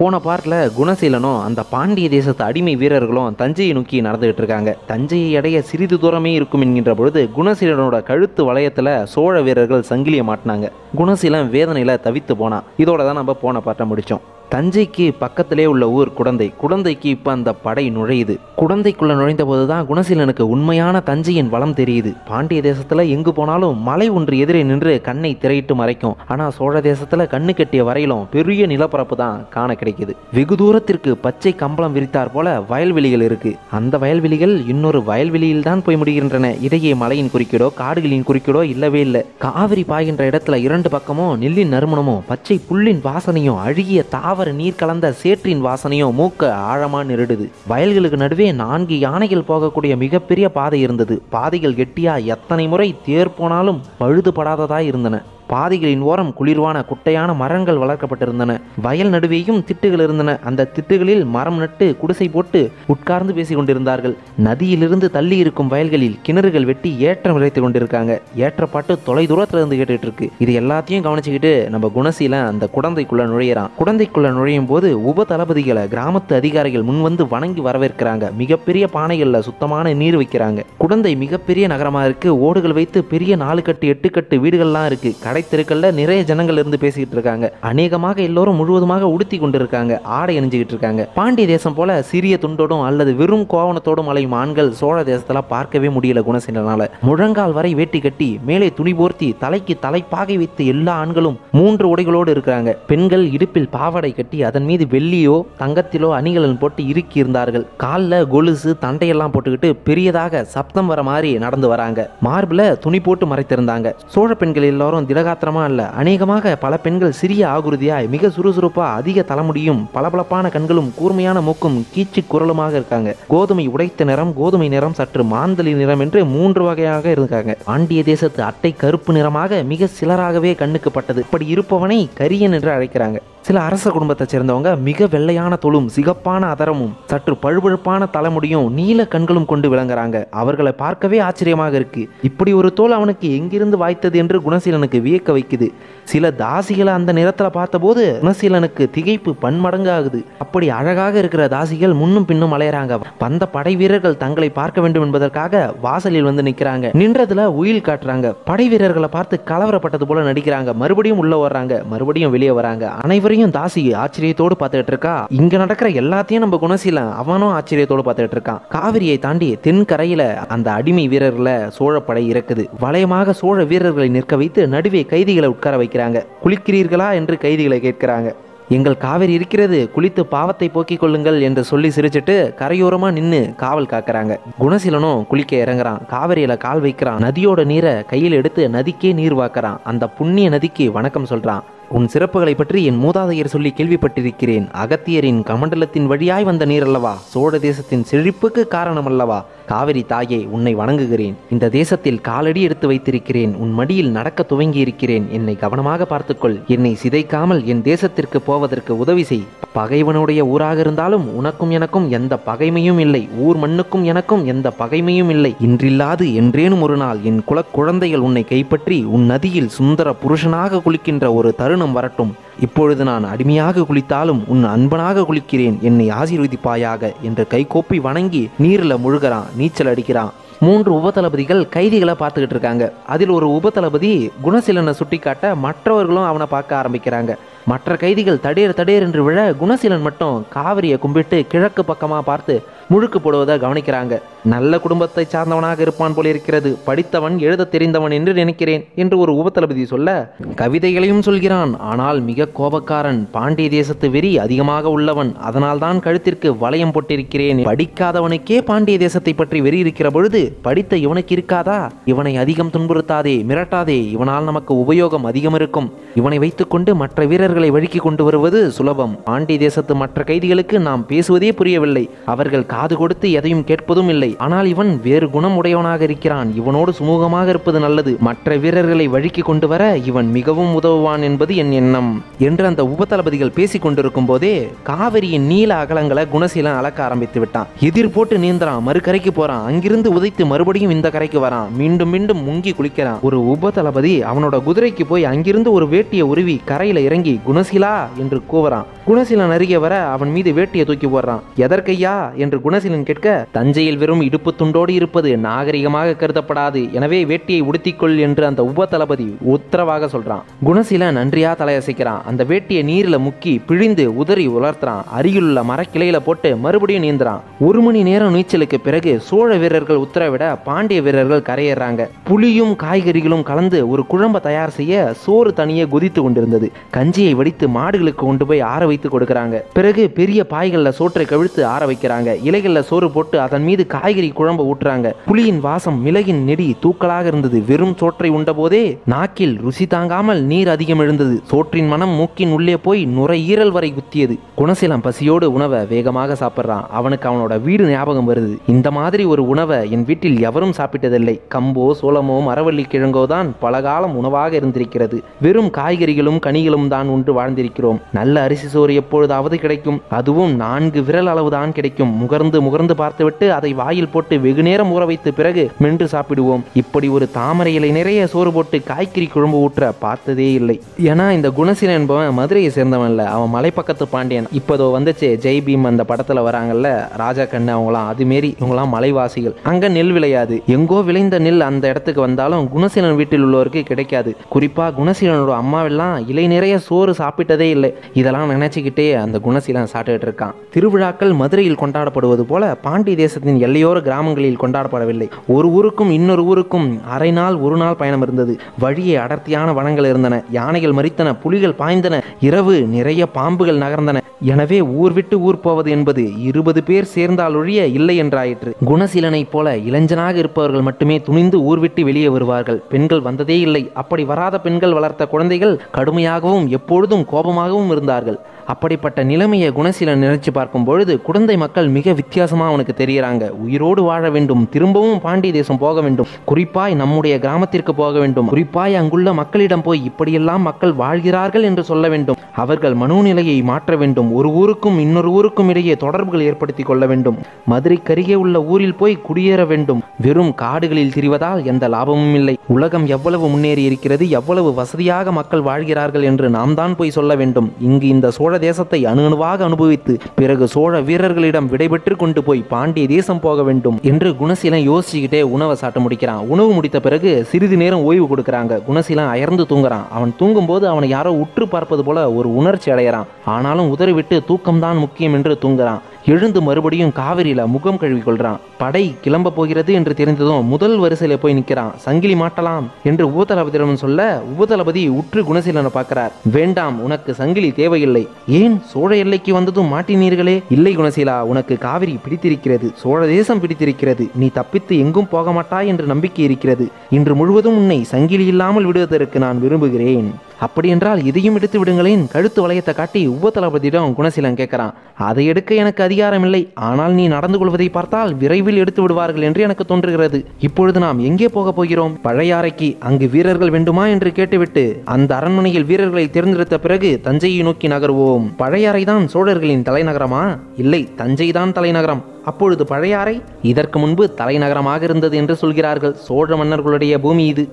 போன பார்ட்ல குணசீலனும் அந்த பாண்டிய தேசத்து அடிமை வீரர்களும் தஞ்சையை நோக்கி நடந்துகிட்டு இருக்காங்க. தஞ்சையை அடைய சிறிது தூரமே இருக்கும் என்கின்ற பொழுது குணசீலனோட கழுத்து வளையத்துல சோழ வீரர்கள் சங்கிலியை மாட்டினாங்க. குணசீலன் வேதனையில தவித்து போனான். இதோட தான் நம்ம போன பார்ட்ட முடிச்சோம். தஞ்சைக்கு பக்கத்திலே உள்ள ஊர் குடந்தை. குடந்தைக்கு இப்போ அந்த படை நுழையுது. குடந்தைக்குள்ள நுழைந்த போது தான் குணசீலனுக்கு உண்மையான தஞ்சையின் வளம் தெரியுது. பாண்டிய தேசத்துல எங்கு போனாலும் மலை ஒன்று எதிரே நின்று கண்ணை திரையிட்டு மறைக்கும். ஆனா சோழ தேசத்துல கண்ணு கட்டிய வரையிலும் பெரிய நிலப்பரப்பு தான் காண கிடைக்குது. வெகு தூரத்திற்கு பச்சை கம்பளம் விரித்தார் போல வயல்வெளிகள் இருக்கு. அந்த வயல்வெளிகள் இன்னொரு வயல்வெளியில் தான் போய் முடிகின்றன. இடையே மலையின் குறுக்கீடோ காடுகளின் குறுக்கீடோ இல்லவே இல்லை. காவிரி பாய்கின்ற இடத்துல இரண்டு பக்கமும் நெல்லின் நறுமணமும் பச்சை புல்லின் வாசனையும் அழுகிய தாவர நீர் கலந்த சேற்றின் வாசனையும் மூக்க ஆழமா நெருடுது. வயல்களுக்கு நடுவே 4 யானைகள் போகக்கூடிய மிகப்பெரிய பாதை இருந்தது. பாதைகள் கெட்டியா எத்தனை முறை தேர் போனாலும் பழுதுபடாததாய் இருந்தன. பாதைகளின் ஓரம் குளிர்வான குட்டையான மரங்கள் வளர்க்கப்பட்டிருந்தன. வயல் நடுவேயும் திட்டுகள் இருந்தன. அந்த திட்டுகளில் மரம் நட்டு குடிசை போட்டு உட்கார்ந்து பேசி கொண்டிருந்தார்கள். நதியிலிருந்து தள்ளி இருக்கும் வயல்களில் கிணறுகள் வெட்டி ஏற்றம் விளைத்து கொண்டிருக்காங்க. ஏற்றப்பாட்டு தொலை தூரத்துல இருந்து கேட்டுட்டு இருக்கு. இது எல்லாத்தையும் கவனிச்சுக்கிட்டு நம்ம குணசீலன் அந்த குடந்தைக்குள்ள நுழையிறான். குடந்தைக்குள்ள நுழையும் போது உப தளபதிகளை கிராமத்து அதிகாரிகள் முன் வந்து வணங்கி வரவேற்கிறாங்க. மிகப்பெரிய பானைகள்ல சுத்தமான நீர் வைக்கிறாங்க. குடந்தை மிகப்பெரிய நகரமா இருக்கு. ஓடுகள் வைத்து பெரிய 4 கட்டு 8 கட்டு வீடுகள்லாம் இருக்கு. தெருக்கள்ல நிறைய ஜனங்கள் இருந்து பேசிக்கிட்டு இருக்காங்க. அநேகமாக எல்லோரும் முழுவதுமாக உடுத்தி கொண்டிருக்காங்க. ஆடை அணிஞ்சுக்கிட்டு இருக்காங்க. பாண்டிய தேசம் போல சிறிய துண்டோடும் அல்லது வெறும் கோவணத்தோடும் அலையும் ஆண்கள் சோழ தேசத்துல பார்க்கவே முடியல குணசீலனால. முழங்கால் வரை வேட்டி கட்டி மேலே துணி போர்த்தி தலைக்கு தலைப்பாகை வைத்து எல்லா ஆண்களும் 3 உடைகளோடு இருக்கிறாங்க. பெண்கள் இடுப்பில் பாவாடை கட்டி அதன் மீது வெள்ளியோ தங்கத்திலோ அணிகலன் போட்டு இறுக்கி இருந்தார்கள். காலில் கொலுசு தண்டையெல்லாம் போட்டுக்கிட்டு பெரியதாக சப்தம் வர மாதிரி நடந்து வராங்க. மார்பில் துணி போட்டு மறைத்திருந்தாங்க. சோழ பெண்கள் எல்லாரும் திலகாத்திரமா இல்ல. அநேகமாக பல பெண்கள் சிறிய ஆகுருதியாய் மிக சுறுசுறுப்பா அதிக தலைமுடியும் பளபளப்பான கண்களும் கூர்மையான மூக்கும் கீச்சு குரலுமாக இருக்காங்க. கோதுமை உடைத்த நிறம், கோதுமை நிறம், சற்று மாந்தளி நிறம் என்று 3 வகையாக இருக்காங்க. பாண்டிய தேசத்து அட்டை கருப்பு நிறமாக மிக சிலராகவே கண்ணுக்கு பட்டது. இப்படி இருப்பவனை கரியன் என்று அழைக்கிறாங்க. சில அரச குடும்பத்தை சேர்ந்தவங்க மிக வெள்ளையான தோலும் சிகப்பான அதரமும் சற்று பழுபழுப்பான தலைமுடியும் நீல கண்களும் கொண்டு விளங்குறாங்க. அவர்களை பார்க்கவே ஆச்சரியமாக இருக்கு. இப்படி ஒரு தோல் அவனுக்கு எங்கிருந்து வாய்த்தது என்று குணசீலனுக்கு வியக்க வைக்குது. சில தாசிகளை அந்த நிறத்துல பார்த்தபோது குணசீலனுக்கு திகைப்பு பன்மடங்கு ஆகுது. அப்படி அழகாக இருக்கிற தாசிகள் முன்னும் பின்னும் அலையறாங்க. வந்த படை வீரர்கள் தங்களை பார்க்க வேண்டும் என்பதற்காக வாசலில் வந்து நிற்கிறாங்க. நின்றதுல உயில் காட்டுறாங்க. படை வீரர்களை பார்த்து கலவரப்பட்டது போல நடிக்கிறாங்க. மறுபடியும் உள்ள வர்றாங்க, மறுபடியும் வெளியே வராங்க. அனைவரும் தாசி ஆச்சரியத்தோடு பார்த்துட்டு இருக்கா. இங்க நடக்கிற எல்லாத்தையும் நம்ம குணசீலன் அவனும் ஆச்சரியத்தோடு பார்த்துட்டு இருக்கான். காவிரியை தாண்டி தென்கரையில அந்த அடிமை வீரர்களை சோழப்படை இறக்குது. வளையமாக சோழ வீரர்களை நிற்க வைத்து நடுவே கைதிகளை உட்கார வைக்கிறாங்க. குளிக்கிறீர்களா என்று கைதிகளை கேட்கிறாங்க. எங்கள் காவிரி இருக்கிறது, குளித்து பாவத்தை போக்கிக் கொள்ளுங்கள் என்று சொல்லி சிரிச்சிட்டு கரையோரமா நின்று காவல் காக்குறாங்க. குணசீலனும் குளிக்க இறங்குறான். காவிரியில கால் வைக்கிறான். நதியோட நீரை கையில் எடுத்து நதிக்கே நீர் வாக்குறான். அந்த புண்ணிய நதிக்கு வணக்கம் சொல்றான். உன் சிறப்புகளை பற்றி என் மூதாதையர் சொல்லி கேள்விப்பட்டிருக்கிறேன். அகத்தியரின் கமண்டலத்தின் வழியாய் வந்த நீர் அல்லவா, சோழ தேசத்தின் செழிப்புக்கு காரணம் அல்லவா. காவிரி தாயே, உன்னை வணங்குகிறேன். இந்த தேசத்தில் காலடி எடுத்து வைத்திருக்கிறேன். உன் மடியில் நடக்க துவங்கி இருக்கிறேன். என்னை கவனமாக பார்த்துக்கொள். என்னை சிதைக்காமல் என் தேசத்திற்கு போவதற்கு உதவி செய். பகைவனுடைய ஊராக இருந்தாலும் உனக்கும் எனக்கும் எந்த பகைமையும் இல்லை. ஊர் மண்ணுக்கும் எனக்கும் எந்த பகைமையும் இல்லை. இன்றில்லாது என்றேனும் ஒரு நாள் என் குழந்தைகள் உன்னை கைப்பற்றி உன் நதியில் சுந்தர புருஷனாக குளிக்கின்ற ஒரு தருணம் வரட்டும். இப்பொழுது நான் அடிமையாக குளித்தாலும் உன் அன்பனாக குளிக்கிறேன். என்னை ஆசீர்வதிப்பாயாக என்று கைகோப்பி வணங்கி நீரில் முழுகிறான். நீச்சல் அடிக்கிறான். 3 உபதளபதிகள் கைதிகளை பார்த்துக்கிட்டு இருக்காங்க. அதில் ஒரு உபதளபதி குணசீலனை சுட்டி காட்ட மற்றவர்களும் அவனை பார்க்க ஆரம்பிக்கிறாங்க. மற்ற கைதிகள் தடேர் என்று விழ குணசீலன் மட்டும் காவிரியை கும்பிட்டு கிழக்கு பக்கமாக பார்த்து முழுக்கு போடுவதை கவனிக்கிறாங்க. நல்ல குடும்பத்தை சார்ந்தவனாக இருப்பான் போல இருக்கிறது. படித்தவன், எழுத தெரிந்தவன் என்று நினைக்கிறேன் என்று ஒரு உபதளபதி சொல்ல கவிதைகளையும் சொல்கிறான். ஆனால் மிக கோபக்காரன். பாண்டிய தேசத்து வெறி அதிகமாக உள்ளவன். அதனால் தான் கழுத்திற்கு வளையம் போட்டிருக்கிறேன். படிக்காதவனுக்கே பாண்டிய தேசத்தை பற்றி வெறி இருக்கிற பொழுது படித்த இவனுக்கு இருக்காதா? இவனை அதிகம் துன்புறுத்தாதே, மிரட்டாதே. இவனால் நமக்கு உபயோகம் அதிகம் இருக்கும். இவனை வைத்துக்கொண்டு மற்ற வீரர்களை வழிக்கு கொண்டு வருவது சுலபம். பாண்டிய தேசத்து மற்ற கைதிகளுக்கு நாம் பேசுவதே புரியவில்லை. அவர்கள் காது கொடுத்து எதையும் கேட்பதும் இல்லை. ஆனால் இவன் வேறு குணம் உடையவனாக இருக்கிறான். இவனோடு சுமூகமாக இருப்பது நல்லது. மற்ற வீரர்களை வழிக்கு கொண்டு வர இவன் மிகவும் உதவுவான் என்பது என் எண்ணம் என்று அந்த உபதளபதிகள் பேசிக் கொண்டிருக்கும் போதே காவிரியின் நீல அகலங்களை குணசீலன் அளக்க ஆரம்பித்து விட்டான். எதிர் போட்டு நீந்தான். மறுகரைக்கு போறான். அங்கிருந்து உதைத்து மறுபடியும் இந்த கரைக்கு வரான். மீண்டும் மீண்டும் முங்கி குளிக்கிறான். ஒரு உபதளபதி அவனோட குதிரைக்கு போய் அங்கிருந்து ஒரு வேட்டியை உருவி கரையில இறங்கி குணசீலா என்று கூவறான். குணசீலன் அருகே வர அவன் மீது வேட்டியை தூக்கி போடுறான். எதற்கையா என்று குணசீலன் கேட்க, தஞ்சையில் வெறும் இடுப்பு துண்டோடு இருப்பது நாகரிகமாக கருதப்படாது, எனவே வேட்டியை உடுத்திக்கொள் என்று அந்த உப தளபதி உத்தரவாக சொல்றான். குணசீலன் நன்றியா தலையசைக்கிறான். அந்த வேட்டியை நீரில் முக்கி பிழிந்து உதறி உலர்த்துறான். அருகிலுள்ள மரக்கிளையில போட்டு மறுபடியும் நீந்துறான். 1 மணி நேரம் நீச்சலுக்கு பிறகு சோழ வீரர்கள் உத்தரவிட பாண்டிய வீரர்கள் கரையேறாங்க. புளியும் காய்கறிகளும் கலந்து ஒரு குழம்பை தயார் செய்ய சோறு தனியே கொதித்து கொண்டிருந்தது. கஞ்சியை வடித்து மாடுகளுக்கு கொண்டு போய் ஆற வைத்து கொடுக்கறாங்க. பிறகு பெரிய பாய்கள்ல சோற்றை கவிழ்த்து ஆற வைக்கிறாங்க. இலைகள்ல சோறு போட்டு அதன் மீது காய்கறி குழம்பு ஊற்றுறாங்க. புளியின் வாசம் மிளகின் நெடி தூக்கலாக இருந்தது. வெறும் சோற்றை உண்ட போதே நாக்கில் ருசி தாங்காமல் நீர் அதிகம் எழுந்தது. சோற்றின் மனம் மூக்கின் உள்ளே போய் நுரையீரல் வரை குத்தியது. குணசீலன் பசியோடு உணவை வேகமாக சாப்பிட்றான். அவனுக்கு அவனோட வீடு ஞாபகம் வருது. இந்த மாதிரி ஒரு உணவை என் வீட்டில் எவரும் சாப்பிட்டதில்லை. கம்போ சோளமோ மரவள்ளி கிழங்கோ தான் பல காலம் உணவாக இருந்திருக்கிறது. வெறும் காய்கறிகளும் கனிகளும் தான் உண்டு வாழ்ந்திருக்கிறோம். நல்ல அரிசி சோறு எப்பொழுதாவது கிடைக்கும். அதுவும் 4 விரல் அளவுதான் கிடைக்கும். முகர்ந்து முகர்ந்து பார்த்துவிட்டு அதை வாயில் போட்டு வெகு நேரம் ஊற வைத்து பிறகு மென்று சாப்பிடுவோம். இப்படி ஒரு தாமரை இலை நிறைய சோறு போட்டு காய்கறி குழம்பு ஊற்ற பார்த்ததே இல்லை. ஏன்னா இந்த குணசீலன் என்பவன் மதுரையை சேர்ந்தவன் இல்ல, அவன் மலைப்பக்கத்து பாண்டியன். இப்போதோ வந்துச்சு ஜெய் பீம் அந்த படத்துல வராங்கல்ல, ராஜா கண்ணு, அவங்களாம் அதுமாரி இவங்களாம் மலைவாசிகள். அங்க நெல் விளையாது. எங்கோ விளைந்த நெல் அந்த இடத்துக்கு வந்தாலும் குணசீலன் வீட்டில் உள்ளவருக்கு கிடைக்காது. குறிப்பா குணசீலனோட அம்மாவெல்லாம் இலை நிறைய சோறு சாப்பிட்டதே இல்லை. இதெல்லாம் நினைச்சுக்கிட்டே அந்த குணசீலன் சாப்பிட்டுட்டு இருக்கான். திருவிழாக்கள் மதுரையில் கொண்டாடப்படுவது போல பாண்டிய தேசத்தின் எல்லையோர கிராமங்களில் கொண்டாடப்படவில்லை. ஒரு ஊருக்கும் இன்னொரு ஊருக்கும் அரை நாள் 1 நாள் பயணம் இருந்தது. வழியே அடர்த்தியான வனங்கள் இருந்தன. யானைகள் மரித்தன, புலிகள் பாய்ந்தன, இரவு நிறைய பாம்புகள் நகர்ந்தன. எனவே ஊர் விட்டு ஊர் போவது என்பது 20 பேர் சேர்ந்தால் ஒழிய இல்லை என்றாயிற்று. குணசீலனை போல இளைஞனாக இருப்பவர்கள் மட்டுமே துணிந்து ஊர் விட்டு வெளியே வருவார்கள். பெண்கள் வந்ததே இல்லை. அப்படி வராத பெண்கள் வளர்த்த குழந்தைகள் கடுமையாகவும் எப்பொழுதும் கோபமாகவும் இருந்தார்கள். அப்படிப்பட்ட நிலைமையை குணசீலன் நினைச்சு பார்க்கும் பொழுது குழந்தை மக்கள் மிக வித்தியாசமா அவனுக்கு தெரிகிறாங்க. உயிரோடு வாழ வேண்டும், திரும்பவும் பாண்டிய தேசம் போக வேண்டும், குறிப்பாய் நம்முடைய கிராமத்திற்கு போக வேண்டும், குறிப்பாய் அங்குள்ள மக்களிடம் போய் இப்படியெல்லாம் மக்கள் வாழ்கிறார்கள் என்று சொல்ல வேண்டும். அவர்கள் மனோநிலையை மாற்ற வேண்டும். ஒரு ஊருக்கும் இன்னொரு ஊருக்கும் இடையே தொடர்புகள் ஏற்படுத்திக் கொள்ள வேண்டும். மதுரைக்கருகே உள்ள ஊரில் போய் குடியேற வேண்டும். வெறும் காடுகளில் திரிவதால் எந்த லாபமும் இல்லை. உலகம் எவ்வளவு முன்னேறி இருக்கிறது, எவ்வளவு வசதியாக மக்கள் வாழ்கிறார்கள் என்று நாம் தான் போய் சொல்ல வேண்டும். இங்கு இந்த சோழ தேசத்தை அணுவாக அனுபவித்து பிறகு சோழ வீரர்களிடம் விடைபெற்று கொண்டு போய் பாண்டிய தேசம் போக வேண்டும் என்று குணசீலன் யோசிச்சுக்கிட்டே உணவை சாப்பிட்டு முடிக்கிறான். உணவு முடித்த பிறகு சிறிது நேரம் ஓய்வு கொடுக்கறாங்க. குணசீலன் அயர்ந்து தூங்குறான். அவன் தூங்கும் போது அவனை யாரோ உற்று பார்ப்பது போல ஒரு உணர்ச்சி அடைகிறான். ஆனாலும் உதறிவிட்டு தூக்கம்தான் முக்கியம் என்று தூங்குறான். எழுந்து மறுபடியும் காவிரியில முகம் கழுவி கொள்றான். படை கிளம்ப போகிறது என்று தெரிந்ததும் முதல் வரிசையில போய் நிற்கிறான். சங்கிலி மாட்டலாம் என்று உபதளபதியிடம் சொல்ல உபதளபதி உற்று குணசீலனை பார்க்கிறார். வேண்டாம், உனக்கு சங்கிலி தேவையில்லை. ஏன், சோழ எல்லைக்கு வந்ததும் மாட்டினீர்களே? இல்லை குணசீலா, உனக்கு காவிரி பிடித்திருக்கிறது, சோழ தேசம் பிடித்திருக்கிறது. நீ தப்பித்து எங்கும் போக மாட்டாய் என்று நம்பிக்கை இருக்கிறது. இன்று முழுவதும் உன்னை சங்கிலி இல்லாமல் விடுவதற்கு நான் விரும்புகிறேன். அப்படியென்றால் இதையும் எடுத்து விடுங்களேன். கழுத்து வளையத்தை காட்டி உபதளபதியிடம் குணசீலன் கேட்கிறான். அதை எடுக்க எனக்கு அதிகாரம் இல்லை. ஆனால் நீ நடந்து கொள்வதை பார்த்தால் விரைவில் எடுத்து விடுவார்கள் என்று எனக்கு தோன்றுகிறது. இப்பொழுது நாம் எங்கே போக போகிறோம்? பழையாறைக்கு. அங்கு வீரர்கள் வேண்டுமா என்று கேட்டுவிட்டு அந்த அரண்மனையில் வீரர்களை தேர்ந்தெடுத்த பிறகு தஞ்சையை நோக்கி நகர்வோம். பழையாறை தான் சோழர்களின் தலைநகரமா? இல்லை, தஞ்சை தான் தலைநகரம். அப்பொழுது பழையாறை இதற்கு முன்பு தலைநகரமாக இருந்தது என்று சொல்கிறார்கள். சோழ மன்னர்களுடைய பூமி இது.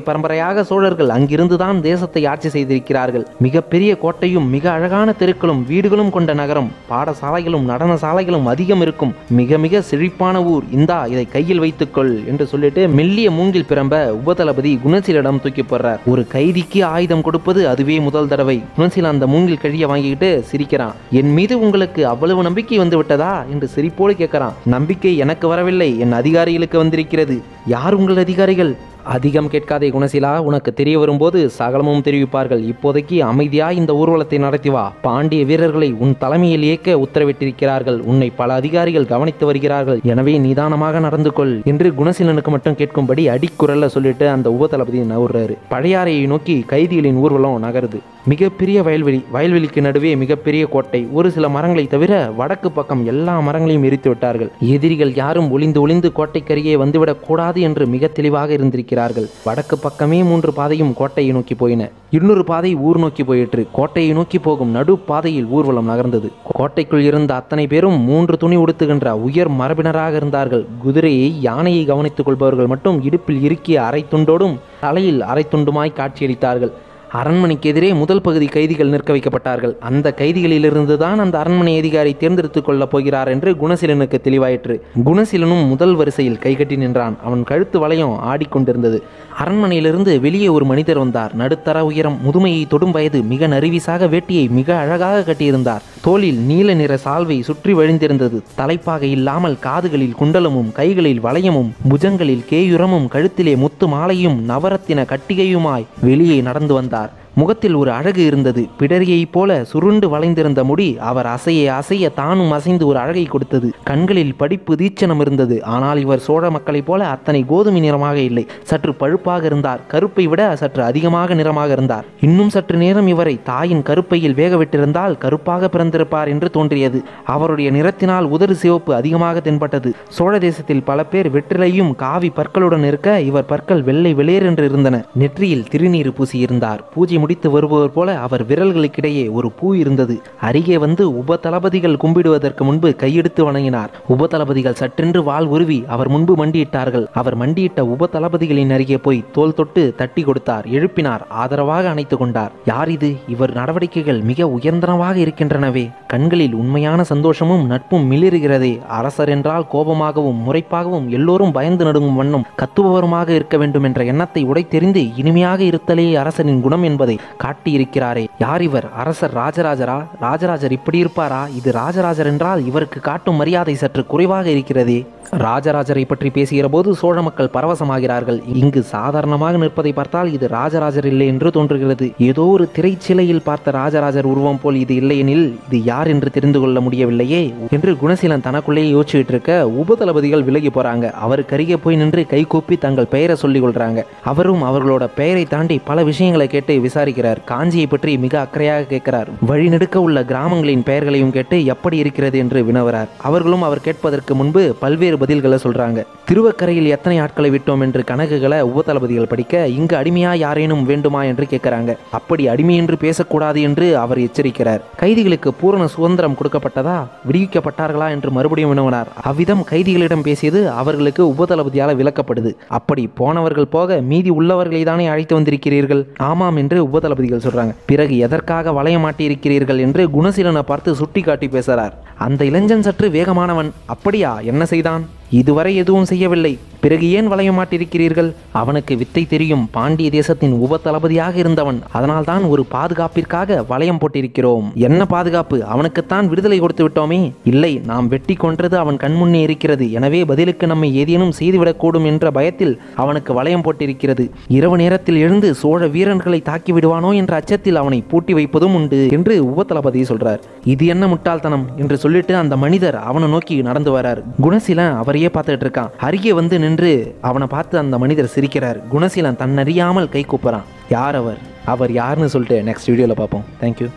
பரம்பரையாக சோழர்கள் அங்கிருந்துதான் தேசத்தை ஆட்சி செய்திருக்கிறார்கள். மிகப்பெரிய கோட்டையும் மிக அழகான தெருக்களும் வீடுகளும் கொண்ட நகரம். பாடசாலைகளும் நடன சாலைகளும் அதிகம் இருக்கும். மிக மிக செழிப்பான ஊர். இந்தா, இதை கையில் வைத்துக்கொள் என்று சொல்லிட்டு மெல்லிய மூங்கில் பிரம்ப உபதளபதி குணசீலனிடம் தூக்கி போடுறார். ஒரு கைதிக்கு ஆயுதம் கொடுப்பது அதுவே முதல் தடவை. குணசீலன் அந்த மூங்கில் கழிய வாங்கிக்கிட்டு சிரிக்கிறான். என் மீது உங்களுக்கு அவ்வளவு நம்பிக்கை வந்து விட்டதா என்று சிரிப்போடு கேட்கிறான். நம்பிக்கை எனக்கு வரவில்லை, என் அதிகாரிகளுக்கு வந்திருக்கிறது. யார் உங்கள் அதிகாரிகள்? அதிகம் கேட்காதே குணசீலா, உனக்கு தெரிய வரும்போது சகலமும் தெரிவிப்பார்கள். இப்போதைக்கு அமைதியாய் இந்த ஊர்வலத்தை நடத்தி வா. பாண்டிய வீரர்களை உன் தலைமையில் இயக்க உத்தரவிட்டிருக்கிறார்கள். உன்னை பல அதிகாரிகள் கவனித்து வருகிறார்கள். எனவே நிதானமாக நடந்து கொள் என்று குணசீலனுக்கு மட்டும் கேட்கும்படி அடிக்குரல்ல சொல்லிட்டு அந்த உபதளபதி நகர்றாரு. பழையாறையை நோக்கி கைதிகளின் ஊர்வலம் நகருது. மிகப்பெரிய வயல்வெளி. வயல்வெளிக்கு நடுவே மிகப்பெரிய கோட்டை. ஒரு சில மரங்களை தவிர வடக்கு பக்கம் எல்லா மரங்களையும் எரித்து விட்டார்கள். எதிரிகள் யாரும் ஒளிந்து ஒளிந்து கோட்டைக்கருகே வந்துவிடக் கூடாது என்று மிக தெளிவாக இருந்திருக்கிறார்கள். வடக்கு பக்கமே 3 பாதையும் கோட்டையை நோக்கி போயின. இன்னொரு பாதை ஊர் நோக்கி போயிற்று. கோட்டையை நோக்கி போகும் நடு பாதையில் ஊர்வலம் நகர்ந்தது. கோட்டைக்குள் இருந்த அத்தனை பேரும் 3 துணி உடுத்துகின்ற உயர் மரபினராக இருந்தார்கள். குதிரையை யானையை கவனித்துக் கொள்பவர்கள் மட்டும் இடுப்பில் இறுக்கிய அரை துண்டோடும் தலையில் அரை துண்டுமாய் காட்சியளித்தார்கள். அரண்மனைக்கு எதிரே முதல் பகுதி கைதிகள் நிற்க வைக்கப்பட்டார்கள். அந்த கைதிகளிலிருந்து தான் அந்த அரண்மனை அதிகாரி தேர்ந்தெடுத்துக் கொள்ளப் போகிறார் என்று குணசீலனுக்கு தெளிவாயிற்று. குணசீலனும் முதல் வரிசையில் கைகட்டி நின்றான். அவன் கழுத்து வளையம் ஆடிக்கொண்டிருந்தது. அரண்மனையிலிருந்து வெளியே ஒரு மனிதர் வந்தார். நடுத்தர உயரம், முதுமையை தொடும் வயது, மிக நறுவிசாக வேட்டியை மிக அழகாக கட்டியிருந்தார். தோளில் நீல நிற சால்வை சுற்றி வழிந்திருந்தது. தலைப்பாகை இல்லாமல் காதுகளில் குண்டலமும், கைகளில் வளையமும், புஜங்களில் கேயுரமும், கழுத்திலே முத்து மாலையும் நவரத்தின கட்டிகையுமாய் வெளியே நடந்து வந்தார். முகத்தில் ஒரு அழகு இருந்தது. பிடரியைப் போல சுருண்டு வளைந்திருந்த முடி அவர் அசைய அசைய தானும் அசைந்து ஒரு அழகை கொடுத்தது. கண்களில் படிப்பு தீட்சணம் இருந்தது. ஆனால் இவர் சோழ மக்களைப் போல அத்தனை கோதுமை நிறமாக இல்லை. சற்று பழுப்பாக இருந்தார். கருப்பை விட சற்று அதிகமாக நிறமாக இருந்தார். இன்னும் சற்று நேரம் இவரை தாயின் கருப்பையில் வேகவிட்டிருந்தால் கருப்பாக பிறந்திருப்பார் என்று தோன்றியது. அவருடைய நிறத்தினால் உதடு சிவப்பு அதிகமாக தென்பட்டது. சோழ தேசத்தில் பல பேர் வெற்றிலையும் காவி பற்களுடன் இருக்க இவர் பற்கள் வெள்ளை வெளியேறு என்று இருந்தன. நெற்றியில் திருநீறு பூசியிருந்தார். பூஜை முடித்து வருபவர் போல அவர் விரல்களுக்கிடையே ஒரு பூ இருந்தது. அருகே வந்து உப தளபதிகள் கும்பிடுவதற்கு முன்பு கையெடுத்து வணங்கினார். உப தளபதிகள் சற்றென்று வாள் உருவி அவர் முன்பு மண்டியிட்டார்கள். அவர் மண்டியிட்ட உப தளபதிகளின் அருகே போய் தோள் தொட்டு தட்டி கொடுத்தார். எழுப்பினார். ஆதரவாக அணைத்து கொண்டார். யார் இது? இவர் நடவடிக்கைகள் மிக உயர்ந்தனவாக இருக்கின்றனவே. கண்களில் உண்மையான சந்தோஷமும் நட்பும் மிளிருகிறதே. அரசர் என்றால் கோபமாகவும் முறைப்பாகவும் எல்லோரும் பயந்து நடுங்கும் வண்ணம் கத்துபவருமாக இருக்க வேண்டும் என்ற எண்ணத்தை உடைத்தெறிந்து இனிமையாக இருத்தலே அரசரின் குணம் என்பதை காட்டியிருக்கிறாரே. யார் இவர்? அரசர் ராஜராஜரா? ராஜராஜர் இப்படி இருப்பாரா? இது ராஜராஜர் என்றால் இவருக்கு காட்டும் மரியாதை சற்று குறைவாக இருக்கிறதே. ராஜராஜரை பற்றி பேசுகிற போது சோழ மக்கள் பரவசமாகிறார்கள். இங்கு சாதாரணமாக நிற்பதை பார்த்தால் இது ராஜராஜர் இல்லை என்று தோன்றுகிறது. ஏதோ ஒரு திரைச்சிலையில் பார்த்த ராஜராஜர் உருவம் போல் இது இல்லையெனில் இது யார் என்று தெரிந்து கொள்ள முடியவில்லையே என்று குணசீலன் தனக்குள்ளேயே யோசிச்சுட்டு இருக்க உபதளபதிகள் விலகி போறாங்க. அவருக்கு அருகே போய் நின்று கை கூப்பி தங்கள் பெயரை சொல்லிக் கொள்றாங்க. அவரும் அவர்களோட பெயரை தாண்டி பல விஷயங்களை கேட்டு விசாரிக்கிறார். காஞ்சியை பற்றி மிக அக்கறையாக கேட்கிறார். வழிநெடுக்க உள்ள கிராமங்களின் பெயர்களையும் கேட்டு எப்படி இருக்கிறது என்று வினவுறார். அவர்களும் அவர் கேட்பதற்கு முன்பு பல்வேறு பதில்களை சொல்றாங்க. திருவக்கரையில் எத்தனை ஆட்களை விட்டோம் என்று கணக்குகளை உபதளபதிகள் படிக்க இங்கு அடிமையா யாரேனும் வேண்டுமா என்று கேட்கிறாங்க. அப்படி அடிமை என்று பேசக்கூடாது என்று அவர் எச்சரிக்கிறார். கைதிகளுக்கு பூரண சுதந்திரம் கொடுக்கப்பட்டதா, விடுவிக்கப்பட்டார்களா என்று மறுபடியும் வினவினார். அவ்விதம் கைதிகளிடம் பேசியது அவர்களுக்கு உபதளபதியால் விளக்கப்படுது. அப்படி போனவர்கள் போக மீதி உள்ளவர்களை தானே அழைத்து வந்திருக்கிறீர்கள்? ஆமாம் என்று உபதளபதிகள் சொல்றாங்க. பிறகு எதற்காக வளைய மாட்டியிருக்கிறீர்கள் என்று குணசீலனை பார்த்து சுட்டி காட்டி பேசுறார். அந்த இளைஞன் சற்று வேகமானவன். அப்படியா? என்ன செய்தான்? இதுவரை எதுவும் செய்யவில்லை. பிறகு ஏன் வளைய மாட்டிருக்கிறீர்கள்? அவனுக்கு வித்தை தெரியும். பாண்டிய தேசத்தின் உப தளபதியாக இருந்தவன். அதனால் தான் ஒரு பாதுகாப்பிற்காக வளையம் போட்டிருக்கிறோம். என்ன பாதுகாப்பு? அவனுக்குத்தான் விடுதலை கொடுத்து விட்டோமே. இல்லை, நாம் வெட்டி கொன்றது அவன் கண்முன்னே இருக்கிறது. எனவே பதிலுக்கு நம்மை ஏதேனும் செய்துவிடக்கூடும் என்ற பயத்தில் அவனுக்கு வளையம் போட்டிருக்கிறது. இரவு நேரத்தில் எழுந்து சோழ வீரர்களை தாக்கி விடுவானோ என்ற அச்சத்தில் அவனை பூட்டி வைப்பதும் உண்டு என்று உப தளபதி சொல்றார். இது என்ன முட்டாள்தனம் என்று சொல்லிட்டு அந்த மனிதர் அவனை நோக்கி நடந்து வரார். குணசீலன் அவரையே பார்த்துட்டு இருக்கான். அருகே வந்து நின்று அவனை பார்த்து அந்த மனிதர் சிரிக்கிறார். குணசீலன் தன்னறியாமல் கை கூப்புறான். யார் அவர்? அவர் யாருன்னு சொல்லிட்டு நெக்ஸ்ட் வீடியோவில் பார்ப்போம். தேங்க்யூ.